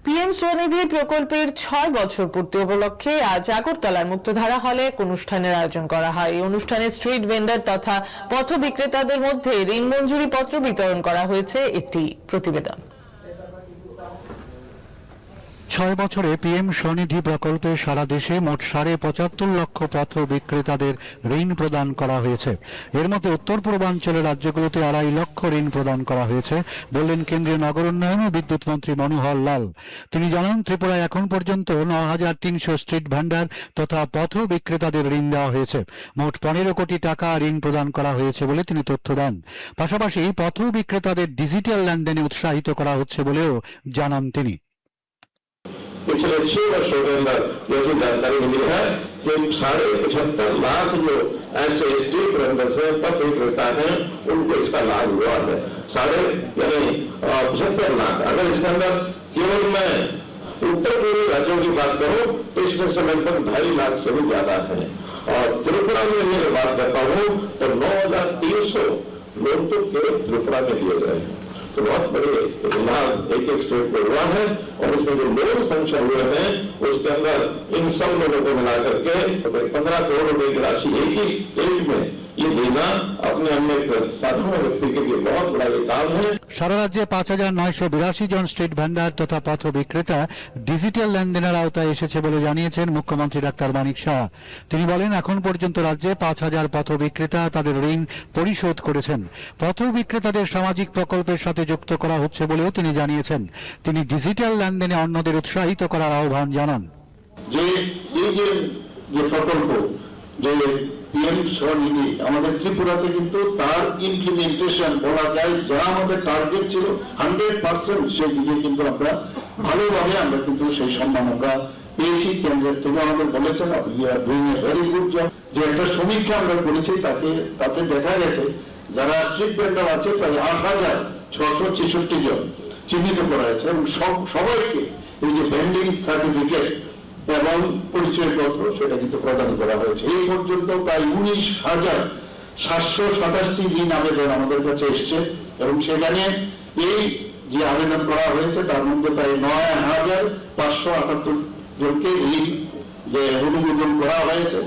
PM Svanidhi প্রকল্পের 6 বছর পূর্তি উপলক্ষে আজ আগরতলার মুক্তধারা হলে এক অনুষ্ঠানের আয়োজন করা হয়। এই অনুষ্ঠানে স্ট্রিট ভেন্ডার তথা পথ বিক্রেতাদের মধ্যে ঋণ মঞ্জুরি পত্র বিতরণ করা হয়েছে। একটি প্রতিবেদন। 6 বছরে পিএম স্বনিধি প্রকল্পে সারা দেশে মোট 75.5 লক্ষ পথ বিক্রেতাদের ঋণ প্রদান করা হয়েছে। এর মধ্যে উত্তর পূর্বাঞ্চলের রাজ্যগুলোতে 2.5 লক্ষ ঋণ প্রদান করা হয়েছে বললেন কেন্দ্রীয় নগর উন্নয়ন ও বিদ্যুৎ মন্ত্রী মনোহর লাল। তিনি জানান, ত্রিপুরায় এখন পর্যন্ত 9,300 স্ট্রিট ভেন্ডার তথা পথ বিক্রেতাদের ঋণ দেওয়া হয়েছে। মোট 15 কোটি টাকা ঋণ প্রদান করা হয়েছে বলে তিনি তথ্য দেন। পাশাপাশি পথ বিক্রেতাদের ডিজিটাল লেনদেনে উৎসাহিত করা হচ্ছে বলেও জানান তিনি। पिछले 6 वर्षों के अंदर जैसी जानकारी मिली है कि 75.5 लाख जो ऐसे स्ट्रीट वेंडर्स हैं, पथ विक्रेता हैं, उनको इसका लाभ हुआ है। 75 लाख। अगर इसके अंदर केवल मैं उत्तर पूर्वी राज्यों की बात करूं तो इसमें से लगभग 2.5 लाख से भी ज्यादा है। और त्रिपुरा में यदि बात करता हूं तो 9,300 लोग तो केवल त्रिपुरा में दिए गए हैं। तो बहुत बड़े लाभ एक स्टेट को हुआ है। और इसमें जो लोन सैंक्शन हुए हैं उसके अंदर इन सब लोगों को मिला करके 15 करोड़ रुपए की राशि एक ही स्टेट में ये देना अपने अन्य साधारण व्यक्ति के लिए बहुत बड़ा ये काम है। সারা রাজ্যে 5,982 জন স্ট্রিট ভেন্ডার তথা পথ বিক্রেতা ডিজিটাল লেনদেনের আওতায় এসেছে বলে জানিয়েছেন মুখ্যমন্ত্রী ডাক্তার মানিক শাহ। তিনি বলেন, এখন পর্যন্ত রাজ্যে 5,000 পথ বিক্রেতা তাদের ঋণ পরিশোধ করেছেন। পথ বিক্রেতাদের সামাজিক প্রকল্পের সাথে যুক্ত করা হচ্ছে বলেও তিনি জানিয়েছেন। তিনি ডিজিটাল লেনদেনে অন্যদের উৎসাহিত করার আহ্বান জানান। যে প্রকল্প যে পিএম স্বনিধি আমাদের ত্রিপুরাতে কিন্তু তার ইমপ্লিমেন্টেশন বলা যায় যা আমাদের টার্গেট ছিল 100% সেই দিকে কিন্তু আমরা ভালোভাবে আমরা কিন্তু সেই সম্মান আমরা পেয়েছি। কেন্দ্রের থেকে আমাদের বলেছেন ভেরি গুড জব। যে একটা সমীক্ষা আমরা করেছি তাতে দেখা গেছে যারা স্ট্রিট ভেন্ডার আছে প্রায় 8,666 জন চিহ্নিত করা হয়েছে এবং সবাইকে এই যে ভেন্ডিং সার্টিফিকেট এবং পরিচয়পত্র সেটা কিন্তু প্রদান করা হয়েছে। এই পর্যন্ত প্রায় 19,727টি ঋণ আবেদন আমাদের কাছে এসছে এবং সেখানে এই যে আবেদন করা হয়েছে তার মধ্যে প্রায় 9,578 জনকে ঋণ অনুমোদন করা হয়েছে।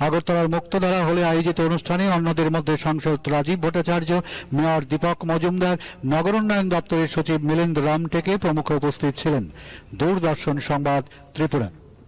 আগরতলার মুক্তধারা হলে আয়োজিত অনুষ্ঠানে অন্যদের মধ্যে সাংসদ রাজীব ভট্টাচার্য, মেয়র দীপক মজুমদার, নগর উন্নয়ন দপ্তরের সচিব মিলিন্দ রামটেকে প্রমুখ উপস্থিত ছিলেন। দূরদর্শন সংবাদ, ত্রিপুরা।